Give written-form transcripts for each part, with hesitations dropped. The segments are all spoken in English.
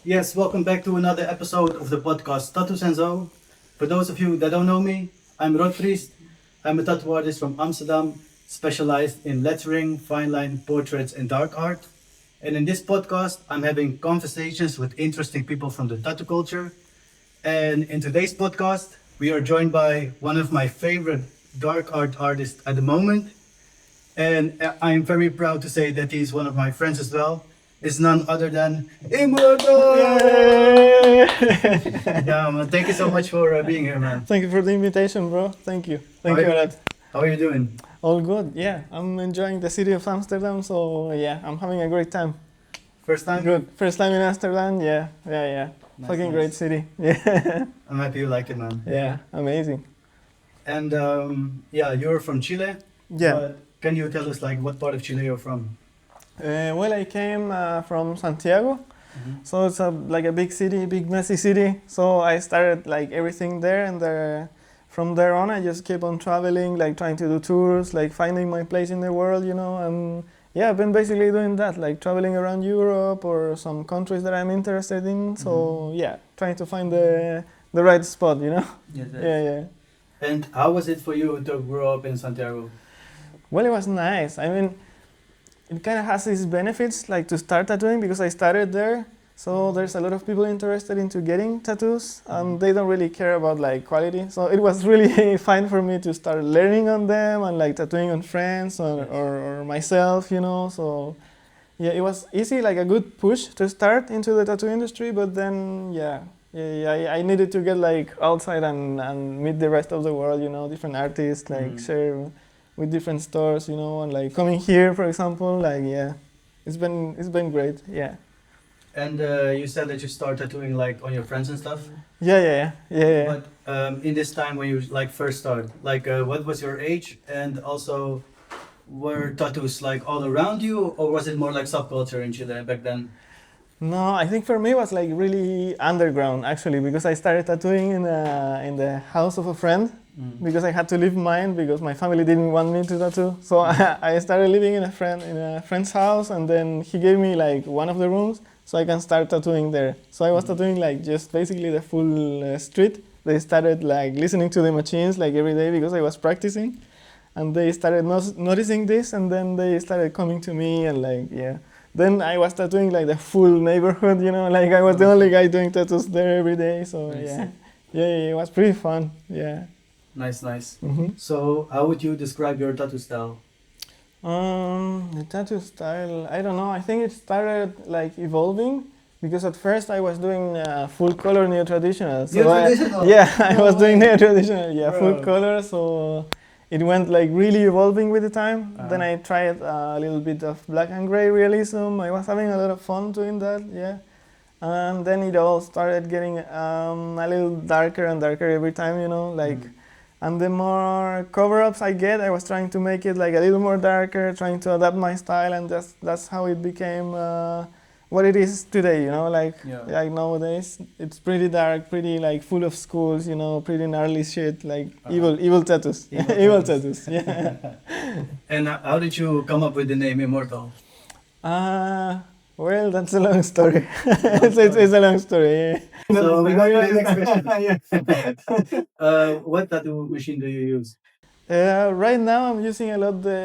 Yes, welcome back to another episode of the podcast Tattoo Enzo. For those of you that don't know me, I'm Rod Priest. I'm a tattoo artist from Amsterdam, specialized in lettering, fine line, portraits, and dark art. And in this podcast, I'm having conversations with interesting people from the tattoo culture. And in today's podcast, we are joined by one of my favorite dark art artists at the moment. And I'm very proud to say that he's one of my friends as well. Is none other than INMORTAL! Yay! Yeah, man. Thank you so much for being here, man. Thank you for the invitation, bro. Thank you. Thank How you are for you? that. How are you doing? All good. Yeah, I'm enjoying the city of Amsterdam. So yeah, I'm having a great time. First time? Good. First time in Amsterdam. Yeah. Nice, Fucking nice. great city. Yeah. I'm happy you like it, man. Yeah. Amazing. And yeah, you're from Chile. Yeah. But can you tell us like what part of Chile you're from? Well, I came from Santiago. So it's like a big city, big messy city. So I started like everything there, and from there on, I just kept on traveling, like trying to do tours, like finding my place in the world, And yeah, I've been basically doing that, like traveling around Europe or some countries that I'm interested in. So yeah, trying to find the right spot. Yes, yes. Yeah. And how was it for you to grow up in Santiago? Well, it was nice. I mean, it kind of has its benefits, like to start tattooing, because I started there. So there's a lot of people interested into getting tattoos, and they don't really care about like quality. So it was really fine for me to start learning on them and like tattooing on friends or myself. So yeah, it was easy, like a good push to start into the tattoo industry. But then I needed to get like outside and meet the rest of the world, different artists, like share with different stores, and like coming here, for example, like it's been great, yeah. And you said that you started tattooing like on your friends and stuff. Yeah. But in this time when you like first started, like what was your age, and also were tattoos like all around you, or was it more like subculture in Chile back then? No, I think for me it was like really underground actually, because I started tattooing in the house of a friend, because I had to leave mine because my family didn't want me to tattoo. So I started living in a friend's house, and then he gave me like one of the rooms so I can start tattooing there. So I was tattooing like just basically the full street. They started like listening to the machines like every day because I was practicing, and they started noticing this, and then they started coming to me and like Then I was tattooing like the full neighborhood, like I was the only guy doing tattoos there every day. So yeah, it was pretty fun. Yeah. Nice. Mm-hmm. So how would you describe your tattoo style? The tattoo style, I don't know. I think it started like evolving, because at first I was doing full color neo-traditional. So Neo-traditional? I was doing neo-traditional, Bro. full color. So it went like really evolving with the time. Then Uh-huh. I tried a little bit of black and gray realism. I was having a lot of fun doing that, yeah. And then it all started getting a little darker and darker every time, And the more cover-ups I get, I was trying to make it like a little more darker, trying to adapt my style, and that's how it became what it is today, Like nowadays, it's pretty dark, pretty like full of schools, pretty gnarly shit, like evil tattoos. Evil tattoos, yeah. And how did you come up with the name Immortal? Well, that's a long story. It's a long story, yeah. So we go to the next question. What tattoo machine do you use? Right now I'm using a lot the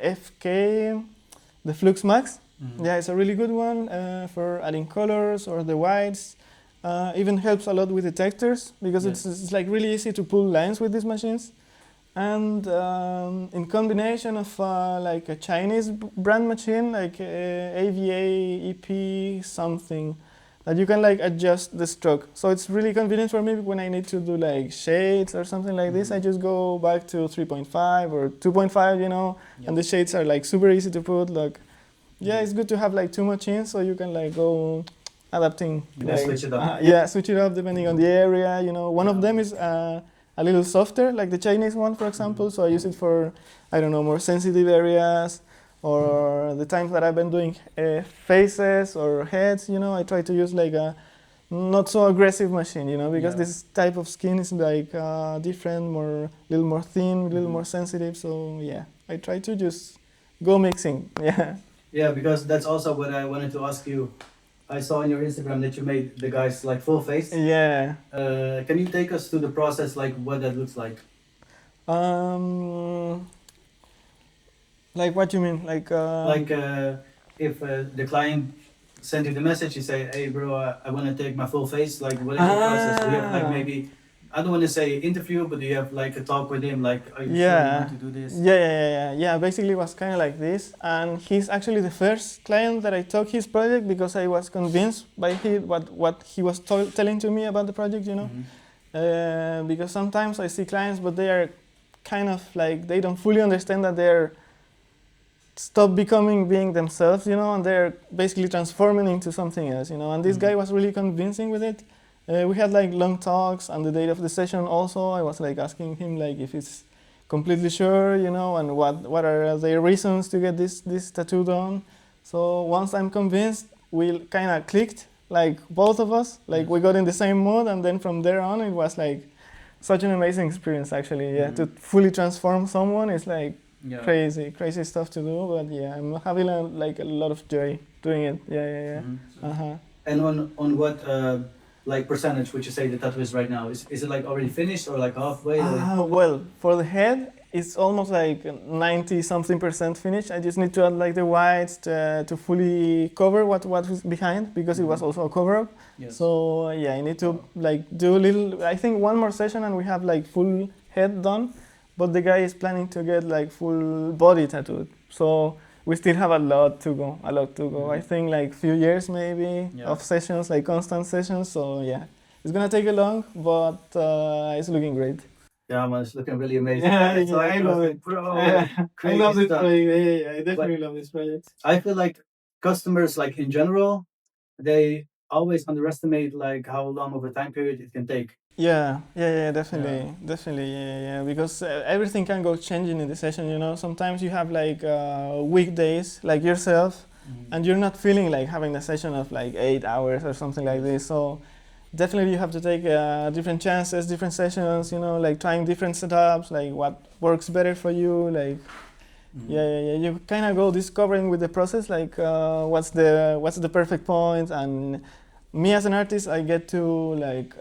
FK, the Flux Max. Yeah, it's a really good one for adding colors or the whites. Even helps a lot with the textures, because it's like really easy to pull lines with these machines. And in combination of like a Chinese brand machine, like AVA EP something, that you can like adjust the stroke. So it's really convenient for me when I need to do like shades or something like this. I just go back to 3.5 or 2.5, and the shades are like super easy to put. Like, it's good to have like two machines so you can like go adapting. Switch it up. Switch it up depending on the area. One of them is a little softer, like the Chinese one, for example. So I use it for, I don't know, more sensitive areas, or the times that I've been doing faces or heads, I try to use like a not so aggressive machine, because this type of skin is like different, a little more thin, a little more sensitive. So I try to just go mixing. Yeah, because that's also what I wanted to ask you. I saw on your Instagram that you made the guys like full face. Yeah. Can you take us through the process, like what that looks like? Like what you mean? Like If the client sent you the message, you say, "Hey, bro, I want to take my full face." Like, what is the process? Do you have like maybe, I don't want to say interview, but do you have like a talk with him? Like, are you sure you want to do this? Yeah. Basically, it was kind of like this, and he's actually the first client that I took his project because I was convinced by what he was telling to me about the project. You know, because sometimes I see clients, but they are kind of like they don't fully understand that they're stop being themselves, you know, and they're basically transforming into something else, you know. And this guy was really convincing with it. We had like long talks on the date of the session. Also, I was like asking him like if he's completely sure, you know, and what are their reasons to get this tattoo done. So once I'm convinced, we kind of clicked, like both of us, like we got in the same mood, and then from there on, it was like such an amazing experience actually. Yeah, to fully transform someone is like crazy stuff to do, but yeah, I'm having a lot of joy doing it. Yeah. And on what like percentage would you say the tattoo is right now? Is it like already finished or like halfway? Well, for the head, it's almost like 90 something percent finished. I just need to add like the whites to fully cover what was behind, because it was also a cover up. Yes. So yeah, I need to like do a little, I think one more session and we have like full head done. But the guy is planning to get like full body tattooed. So we still have a lot to go. I think like few years maybe of sessions, like constant sessions. So yeah, it's gonna take a long, but it's looking great. Yeah, man, it's looking really amazing. I love it, bro. I love this project. I definitely love this project. I feel like customers, like in general, they always underestimate like how long of a time period it can take. Yeah, definitely, because everything can go changing in the session, you know. Sometimes you have like weekdays, like yourself, and you're not feeling like having a session of like 8 hours or something like this. So definitely you have to take different chances, different sessions, you know, like trying different setups, like what works better for you, like you kind of go discovering with the process, like what's the perfect point. And me as an artist, I get to like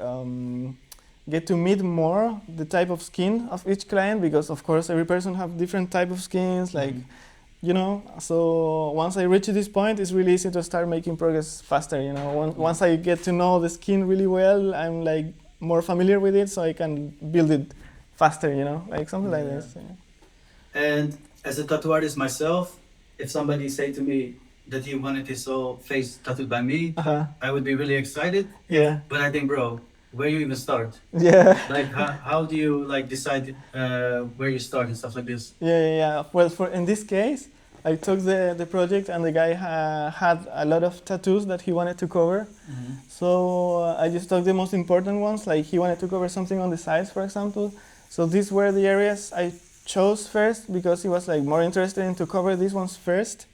get to meet more the type of skin of each client, because of course every person have different type of skins, like you know. So once I reach this point, it's really easy to start making progress faster, you know. Once I get to know the skin really well, I'm like more familiar with it, so I can build it faster, you know, like something like this. Yeah. And as a tattoo artist myself, if somebody say to me that he wanted his whole face tattooed by me, I would be really excited. Yeah. But I think, bro, where you even start? Yeah. Like, how do you like decide where you start and stuff like this? Yeah. Well, in this case, I took the project, and the guy had a lot of tattoos that he wanted to cover. So I just took the most important ones. Like he wanted to cover something on the sides, for example. So these were the areas I chose first, because he was like more interested in to cover these ones first.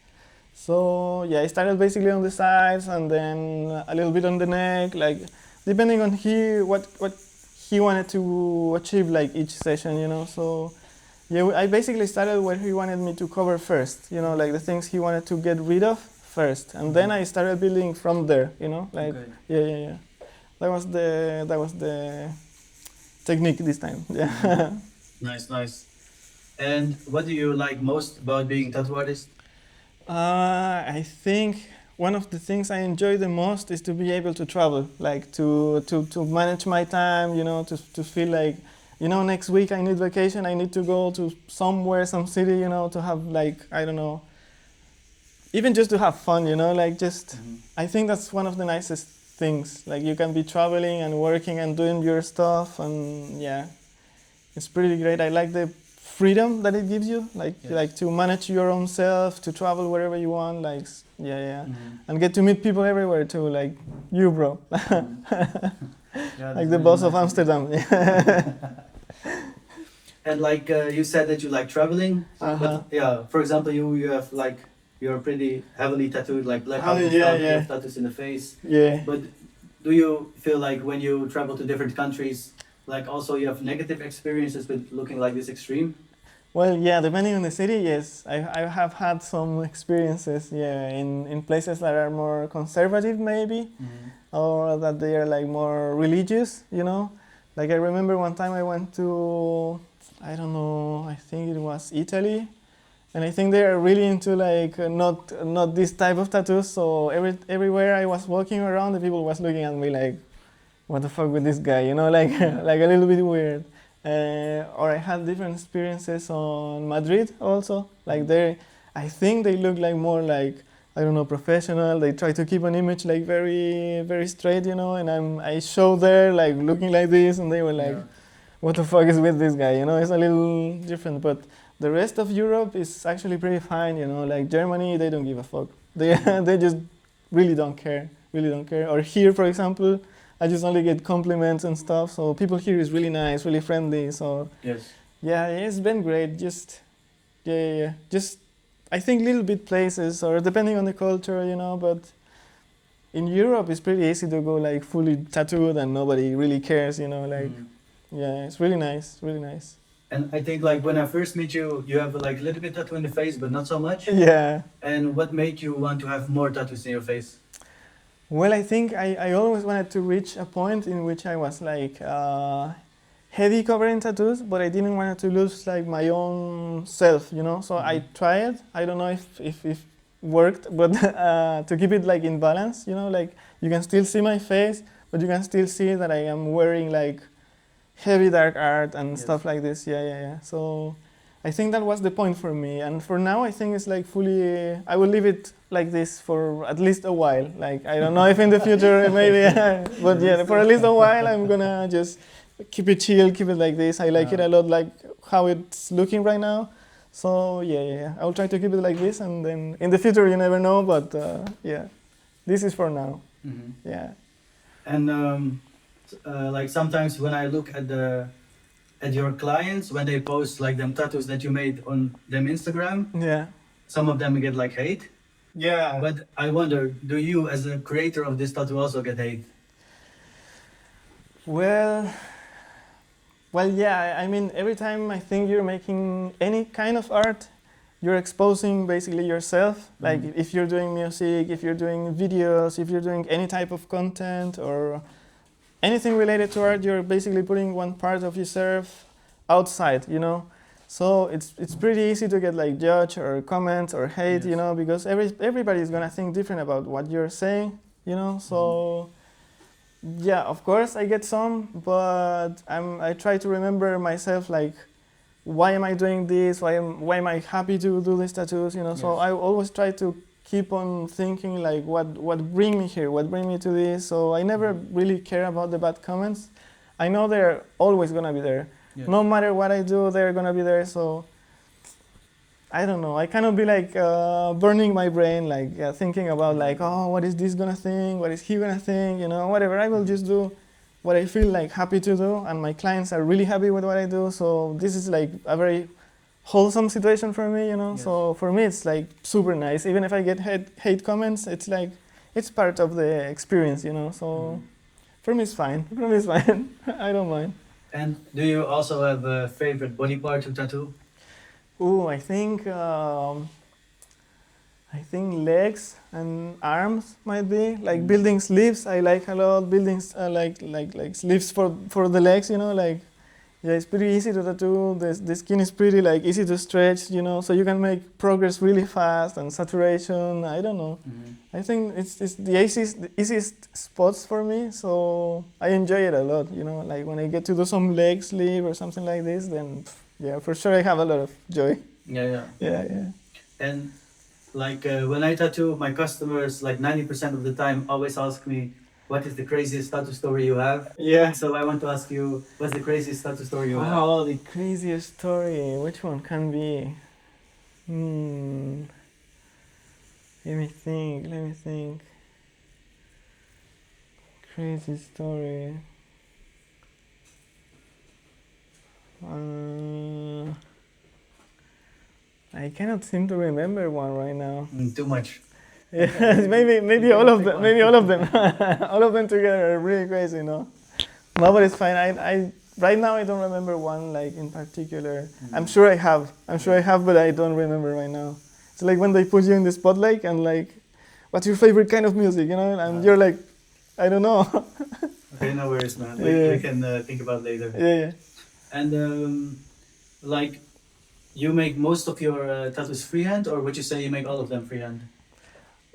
So yeah, I started basically on the sides, and then a little bit on the neck, like depending on what he wanted to achieve, like each session, you know. So yeah, I basically started where he wanted me to cover first, you know, like the things he wanted to get rid of first, and then I started building from there, you know, like yeah. That was the technique this time. Yeah. Nice. And what do you like most about being a tattoo artist? I think one of the things I enjoy the most is to be able to travel, like to manage my time, you know, to feel like, you know, next week I need vacation, I need to go to somewhere, some city, you know, to have like, I don't know, even just to have fun, you know, like just, I think that's one of the nicest things. Like you can be traveling and working and doing your stuff, and yeah, it's pretty great. I like the freedom that it gives you, like to manage your own self, to travel wherever you want, like and get to meet people everywhere too, like you, bro. Like the boss of Amsterdam. And like you said that you like traveling, but yeah, for example, you have like, you're pretty heavily tattooed, like black out and stuff. You have tattoos in the face. Yeah. But do you feel like when you travel to different countries, like also you have negative experiences with looking like this extreme? Well, yeah, depending on the city, yes. I have had some experiences, yeah, in places that are more conservative, maybe, or that they are like more religious, you know. Like I remember one time I went to, I don't know, I think it was Italy, and I think they are really into like not this type of tattoos. So everywhere I was walking around, the people was looking at me like, what the fuck with this guy, you know, like like a little bit weird. Or I had different experiences on Madrid also. Like they, I think they look like more like, I don't know, professional. They try to keep an image like very straight, you know. And I show there like looking like this, and they were like, what the fuck is with this guy, you know? It's a little different, but the rest of Europe is actually pretty fine, you know. Like Germany, they don't give a fuck. They they just really don't care, really don't care. Or here, for example, I just only get compliments and stuff. So people here is really nice, really friendly. So Yes. yeah, it's been great. Just yeah. Just I think little bit places or depending on the culture, you know. But in Europe, it's pretty easy to go like fully tattooed and nobody really cares, you know. Like yeah, it's really nice, really nice. And I think like when I first meet you, you have like a little bit tattoo in the face, but not so much. Yeah. And what made you want to have more tattoos in your face? Well, I think I always wanted to reach a point in which I was like heavy covering tattoos, but I didn't want to lose like my own self, you know. So I tried. I don't know if worked, but to keep it like in balance, you know, like you can still see my face, but you can still see that I am wearing like heavy dark art and stuff like this. Yeah. So I think that was the point for me. And for now, I think it's like fully, I will leave it like this for at least a while. Like, I don't know if in the future, maybe, but yeah, for at least a while, I'm gonna just keep it chill, keep it like this. I like it a lot, like how it's looking right now. So yeah. I'll try to keep it like this. And then in the future, you never know. But yeah, this is for now. Yeah. And like sometimes when I look at your clients when they post like them tattoos that you made on them Instagram, Yeah. some of them get like hate. Yeah. But I wonder, do you as a creator of this tattoo also get hate? Well, yeah, I mean, every time I think you're making any kind of art, you're exposing basically yourself. Like if you're doing music, if you're doing videos, if you're doing any type of content or anything related to art, you're basically putting one part of yourself outside, you know. So it's pretty easy to get like judge or comments or hate, you know, because everybody's gonna think different about what you're saying, you know. So yeah, of course I get some, but I try to remember myself like, why am I doing this? Why am I happy to do these tattoos? You know. So I always try to keep on thinking like, what bring me here? What bring me to this? So I never really care about the bad comments. I know they're always gonna be there. No matter what I do, they're gonna be there. So I don't know. I cannot be like burning my brain, like thinking about like, oh, what is this gonna think? What is he gonna think? You know, whatever. I will just do what I feel like happy to do, and my clients are really happy with what I do. So this is like a very wholesome situation for me, you know. So for me, it's like super nice. Even if I get hate comments, it's like it's part of the experience, you know. So for me, it's fine. For me, it's fine. I don't mind. And do you also have a favorite body part to tattoo? Ooh, I think legs and arms might be like building sleeves. I like a lot building like sleeves for the legs. You know, like yeah, it's pretty easy to tattoo. The skin is pretty like easy to stretch. You know, so you can make progress really fast and saturation. I don't know. I think it's the easiest spots for me. So I enjoy it a lot. You know, like when I get to do some leg sleeve or something like this, then. Yeah, for sure I have a lot of joy. Yeah. And like when I tattoo, my customers like 90% of the time always ask me, what is the craziest tattoo story you have? Yeah. So I want to ask you, what's the craziest tattoo story you have? Oh, the craziest story. Which one can be? Let me think. Crazy story. I cannot seem to remember one right now. Too much. Yeah, maybe all of them. Maybe all of them. All of them together are really crazy, no? No, but it's fine. right now I don't remember one like in particular. I'm sure I have. I'm sure I have, but I don't remember right now. It's like when they put you in the spotlight and like, what's your favorite kind of music? You know, and you're like, I don't know. Okay, no worries, man. Yeah. We can think about later. Yeah. And like, you make most of your tattoos freehand, or would you say you make all of them freehand?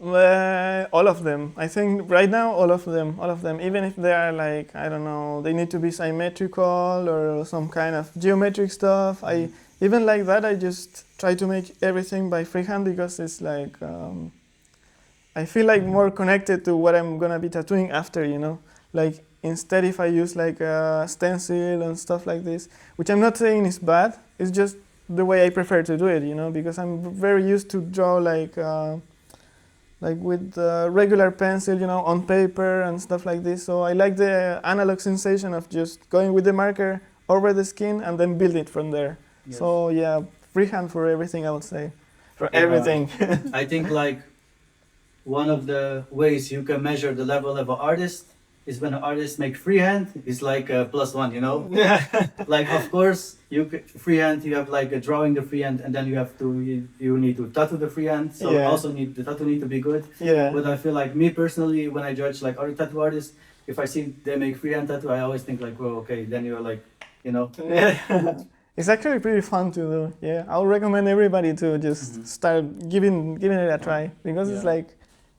All of them. I think right now, all of them. All of them. Even if they are like, I don't know, they need to be symmetrical or some kind of geometric stuff. I even like that. I just try to make everything by freehand because it's like I feel like more connected to what I'm gonna be tattooing after. You know, like instead if I use like a stencil and stuff like this, which I'm not saying is bad. It's just the way I prefer to do it. You know, because I'm very used to draw like with regular pencil, you know, on paper and stuff like this. So I like the analog sensation of just going with the marker over the skin and then build it from there. Yes. So yeah, freehand for everything, I would say. For everything. I think like one of the ways you can measure the level of an artist is when an artist make freehand, it's like a +1, you know? Yeah. Like, of course, freehand, you have like a drawing the freehand, and then you need to tattoo the freehand. So Yeah. also the tattoo need to be good. Yeah. But I feel like me personally, when I judge like other tattoo artists, if I see they make freehand tattoo, I always think like, well, okay, then you're like, you know. Yeah. It's actually pretty fun to do. Yeah, I'll recommend everybody to just start giving it a try because it's like,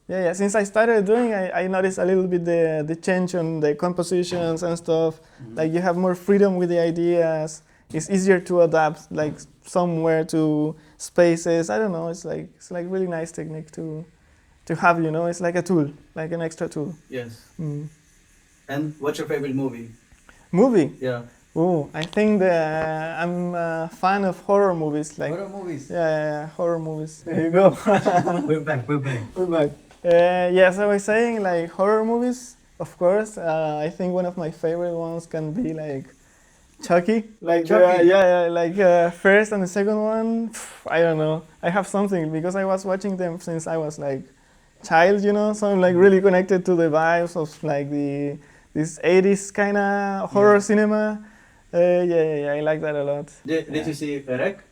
yeah. Since I started doing, I noticed a little bit the change on the compositions and stuff. Like you have more freedom with the ideas. It's easier to adapt, like somewhere to spaces. I don't know. It's like really nice technique to have. You know, it's like a tool, like an extra tool. Yes. And what's your favorite movie? Movie? Yeah. Oh, I think I'm a fan of horror movies. Like Horror movies. Yeah, horror movies. There you go. We're back. We're back. Yes, I was saying like horror movies. Of course, I think one of my favorite ones can be like Chucky. Like Chucky? like first and the second one. I don't know. I have something because I was watching them since I was like child, you know. So I'm like really connected to the vibes of like this 80s kind of horror cinema. I like that a lot. Did you see Rec?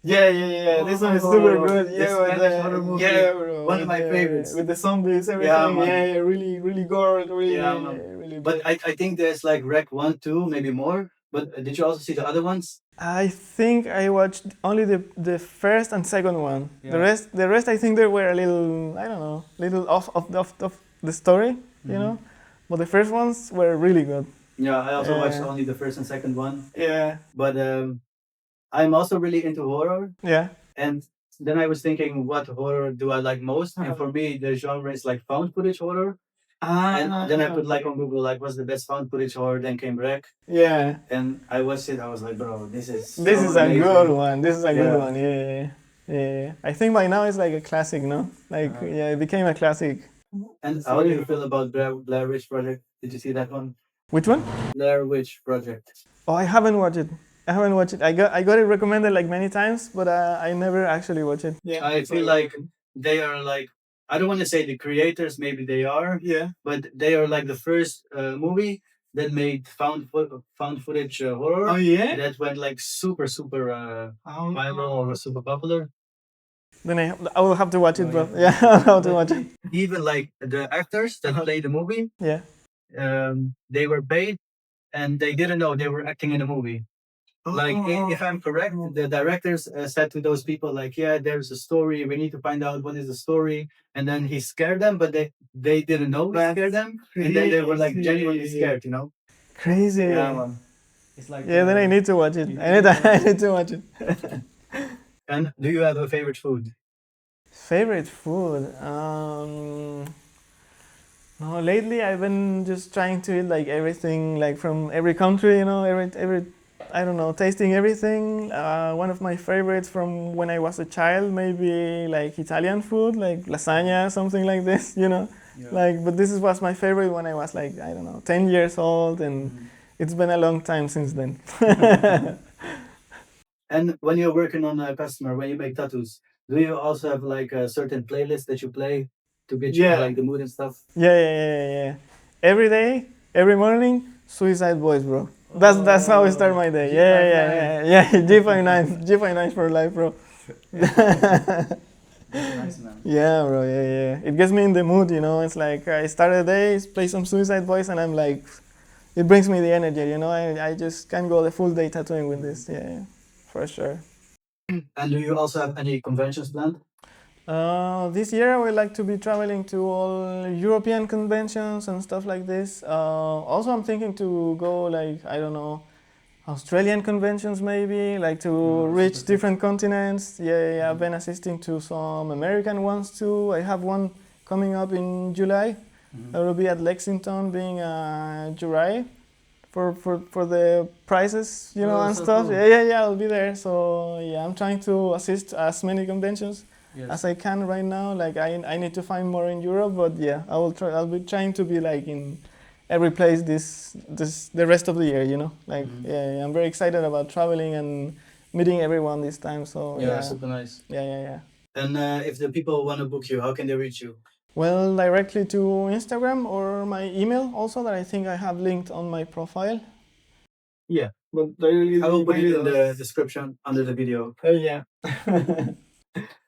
Yeah. This one is super good. This Spanish horror movie. Bro. One of my favorites. With the zombies, everything. man. Really, really gore. Really, Man. really. But I think there's like Rec 1, 2, maybe more. But did you also see the other ones? I think I watched only the first and second one. Yeah. The rest, I think they were a little, I don't know, little off of the story, you know. But the first ones were really good. Yeah, I also watched only the first and second one. Yeah. But I'm also really into horror. Yeah. And then I was thinking, what horror do I like most? And for me, the genre is like found footage horror. And then I put like on Google, like, what's the best found footage horror? Then came Rec. Yeah. And I watched it. I was like, bro, this is so This is amazing. a good one. This is a good one. Yeah. I think by now it's like a classic, no? Like, it became a classic. And how do you feel about Blair Witch Project? Did you see that one? Which one? Blair Witch Project. Oh, I haven't watched it. I got it recommended like many times, but I never actually watched it. Yeah. I feel like they are like, I don't want to say the creators, maybe they are. Yeah. But they are like the first movie that made found footage horror. Oh yeah. That went like super viral or super popular. Then I will have to watch it, bro. Yeah, I'll have to watch it. Even like the actors that played the movie, Yeah. they were paid and they didn't know they were acting in a movie. Like, if I'm correct, the directors said to those people, like, yeah, there's a story. We need to find out what is the story. And then he scared them, but they didn't know he scared them. And then they were like genuinely scared, you know? Crazy. Yeah, man. It's like, Yeah, then I need to watch it. I need to watch it. And do you have a favorite food? Favorite food? No, lately I've been just trying to eat like everything, like from every country, you know, every I don't know, tasting everything. One of my favorites from when I was a child, maybe like Italian food, like lasagna, something like this, you know. Yeah. Like, but this was my favorite when I was like, I don't know, 10 years old, and it's been a long time since then. And when you're working on a customer, when you make tattoos, do you also have like a certain playlist that you play to get you like the mood and stuff? Yeah. Every day, every morning, Suicide Boys, bro. That's how I start my day. Yeah. G59, G59 for life, bro. Nice, man. Yeah, bro. Yeah. It gets me in the mood, you know. It's like I start a day, play some Suicide Boys, and I'm like, it brings me the energy, you know. I just can't go the full day tattooing with this. Yeah, for sure. And do you also have any conventions planned? This year I would like to be traveling to all European conventions and stuff like this. Also, I'm thinking to go like, I don't know, Australian conventions maybe, like to reach different continents. Yeah. I've been assisting to some American ones too. I have one coming up in July. I will be at Lexington being a jury for the prizes, you know, and so stuff. cool. Yeah, I'll be there. So yeah, I'm trying to assist as many conventions as I can right now. Like I need to find more in Europe, but yeah, I will try. I'll be trying to be like in every place the rest of the year. You know, like yeah, I'm very excited about traveling and meeting everyone this time. So Yeah, super nice. Yeah. And if the people want to book you, how can they reach you? Well, directly to Instagram or my email also that I think I have linked on my profile. Yeah, but I will put it in the description under the video. Yeah.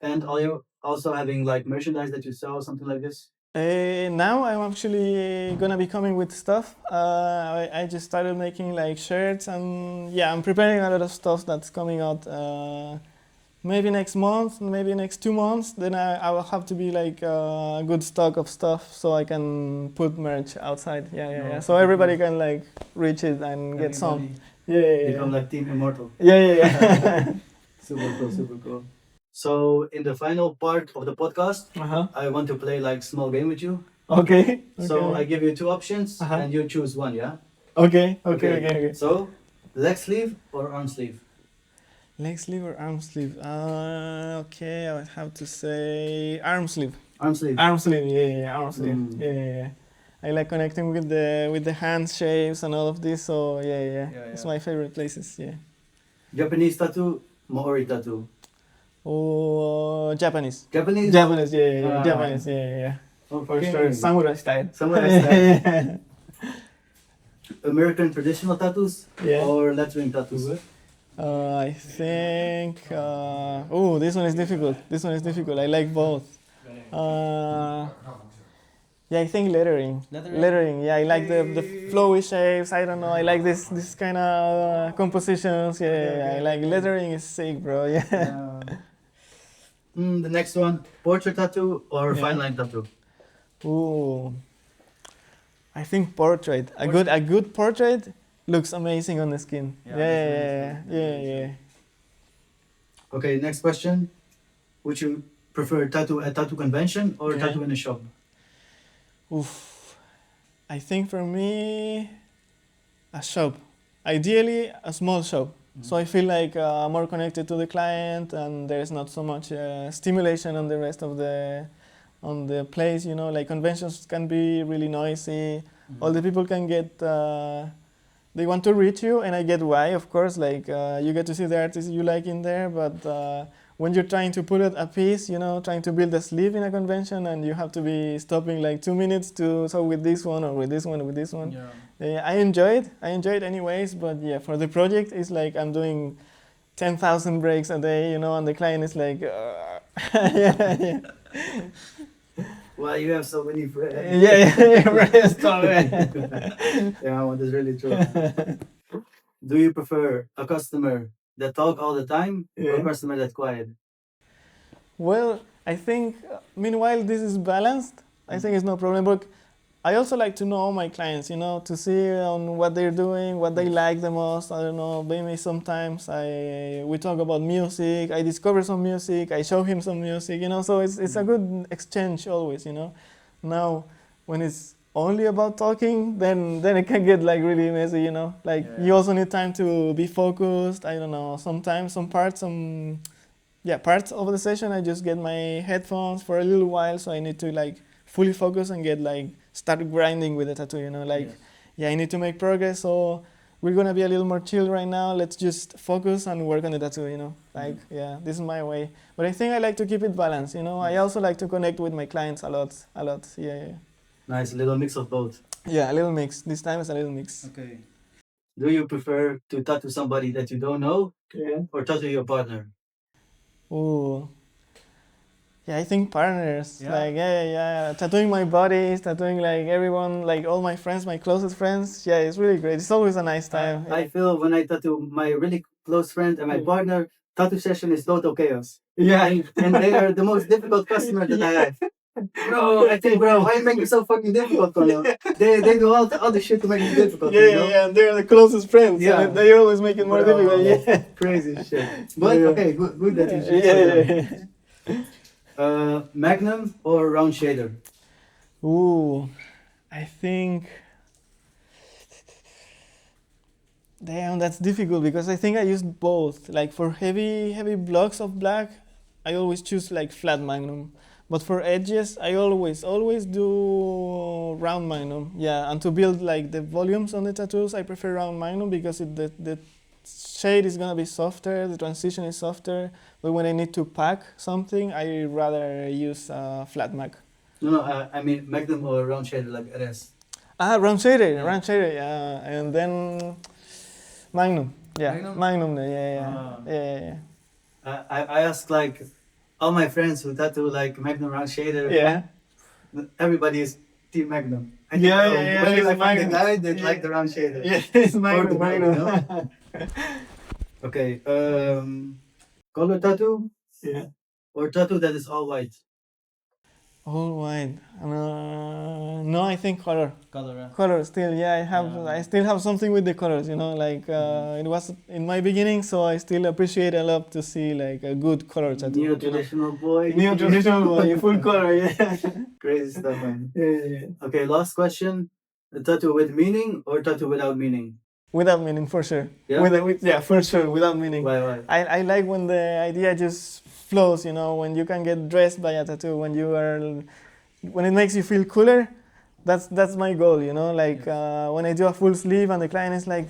And are you also having like merchandise that you sell, something like this? Now I'm actually gonna be coming with stuff. I just started making like shirts and yeah, I'm preparing a lot of stuff that's coming out maybe next month, maybe next 2 months. Then I will have to be like a good stock of stuff so I can put merch outside. Yeah. So everybody can like reach it and get some. Yeah. Become like Team Immortal. Yeah. Super cool. So in the final part of the podcast, I want to play like small game with you. Okay. So I give you two options and you choose one, yeah? Okay. So leg sleeve or arm sleeve? Leg sleeve or arm sleeve? Okay, I would have to say arm sleeve. Arm sleeve. Arm sleeve, yeah, arm sleeve. Yeah. I like connecting with the hand shapes and all of this, so yeah. It's my favorite places, yeah. Japanese tattoo, Maori tattoo. Oh, Japanese. Japanese, Yeah. Japanese, yeah. Oh, for sure. Samurai style. Samurai style. American traditional tattoos or lettering tattoos? I think. This one is difficult. I like both. Yeah, I think lettering. Lettering. Yeah, I like the flowy shapes. I don't know. I like this kind of compositions. Yeah, I like lettering is sick, bro. Yeah. The next one, portrait tattoo or fine line tattoo? Ooh. I think portrait. A good portrait looks amazing on the skin. Yeah. Okay, next question. Would you prefer tattoo at tattoo convention or tattoo in a shop? Oof. I think for me, a shop. Ideally, a small shop. So I feel like I'm more connected to the client, and there's not so much stimulation on the rest of the place. You know, like conventions can be really noisy. All the people can get. They want to reach you, and I get why. Of course, like you get to see the artists you like in there, but when you're trying to put it a piece, you know, trying to build a sleeve in a convention, and you have to be stopping like 2 minutes so with this one or with this one or with this one. I enjoy it anyways, but yeah, for the project, it's like I'm doing 10,000 breaks a day, you know, and the client is like, yeah. Well, you have so many friends. Stop it. Yeah, well, that's really true. Do you prefer a customer that talk all the time or a customer that's quiet? Well, I think, meanwhile, this is balanced. I think it's no problem, but I also like to know my clients, you know, to see on what they're doing, what they like the most. I don't know, maybe sometimes we talk about music, I discover some music, I show him some music, you know, so it's a good exchange always, you know. Now, when it's only about talking, then it can get like really messy, you know. Like you also need time to be focused. I don't know, sometimes parts of the session I just get my headphones for a little while, so I need to like fully focus and get like start grinding with the tattoo, you know, like I need to make progress, so we're gonna be a little more chill right now. Let's just focus and work on the tattoo, you know, like this is my way. But I think I like to keep it balanced, you know. I also like to connect with my clients a lot. Yeah. Nice, little mix of both. Yeah, a little mix. This time is a little mix. Okay. Do you prefer to tattoo somebody that you don't know Yeah. or tattoo your partner? Ooh. Yeah, I think partners. Yeah? Like, yeah. Tattooing my body, tattooing like everyone, like all my friends, my closest friends. Yeah, it's really great. It's always a nice time. I feel when I tattoo my really close friend and my Yeah. partner, tattoo session is total chaos. Yeah. And they are the most difficult customer that I have. Bro, I think, bro, why you make it so fucking difficult for them? They do all the shit to make it difficult, you know? Yeah. They're the closest friends. Yeah. And they always make it more Bro, difficult. Yeah. Crazy shit. But Yeah. okay, good that you choose Magnum or round shader? Ooh, I think. Damn, that's difficult because I think I use both. Like for heavy blocks of black, I always choose like flat Magnum. But for edges, I always do round Magnum. Yeah, and to build like the volumes on the tattoos, I prefer round Magnum because the shade is gonna be softer, the transition is softer. But when I need to pack something, I rather use flat Mag. No, I mean Magnum or round shader like RS. Round shader, Yeah. round shader, yeah, and then Magnum, yeah, Magnum? yeah. I asked like all my friends who tattoo like Magnum round shader. Yeah. Everybody is Team Magnum. I think Yeah, so. yeah, When it's I find a Magnum. guy that Yeah. like the round shader. Yeah, it's Or the Magnum, girl, you Magnum. know? Okay, color tattoo Yeah. or tattoo that is all white? All white. No, I think color. Color. Color still, yeah. I still have something with the colors, you know. Like it was in my beginning, so I still appreciate a lot to see like a good color tattoo. Neo traditional boy. Neo traditional boy, full color, yeah. Crazy stuff, man. Yeah. Okay, last question. A tattoo with meaning or tattoo without meaning? Without meaning, for sure. Yeah? Yeah, for sure, without meaning. Why? I like when the idea just flows, you know, when you can get dressed by a tattoo, when it makes you feel cooler. That's my goal, you know. Like when I do a full sleeve and the client is like,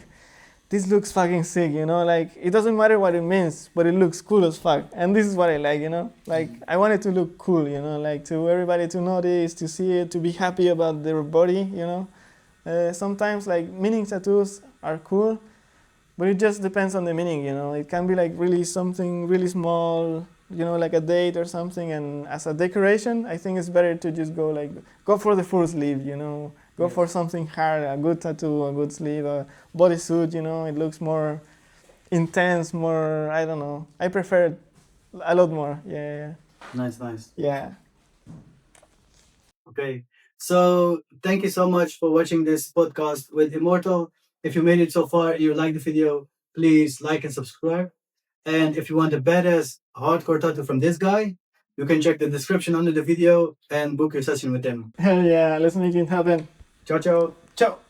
"This looks fucking sick," you know. Like it doesn't matter what it means, but it looks cool as fuck. And this is what I like, you know. Like I want it to look cool, you know. Like to everybody to notice, to see it, to be happy about their body, you know. Sometimes like meaning tattoos are cool, but it just depends on the meaning, you know. It can be like really something really small, you know, like a date or something. And as a decoration, I think it's better to just go for the full sleeve, you know. Go Yes. for something hard, a good tattoo, a good sleeve, a bodysuit, you know. It looks more intense, more, I don't know. I prefer it a lot more. Yeah. Nice. Yeah. Okay. So thank you so much for watching this podcast with Immortal. If you made it so far, you like the video, please like and subscribe. And if you want a badass hardcore tattoo from this guy, you can check the description under the video and book your session with him. Hell yeah, let's make it happen. Ciao, ciao. Ciao.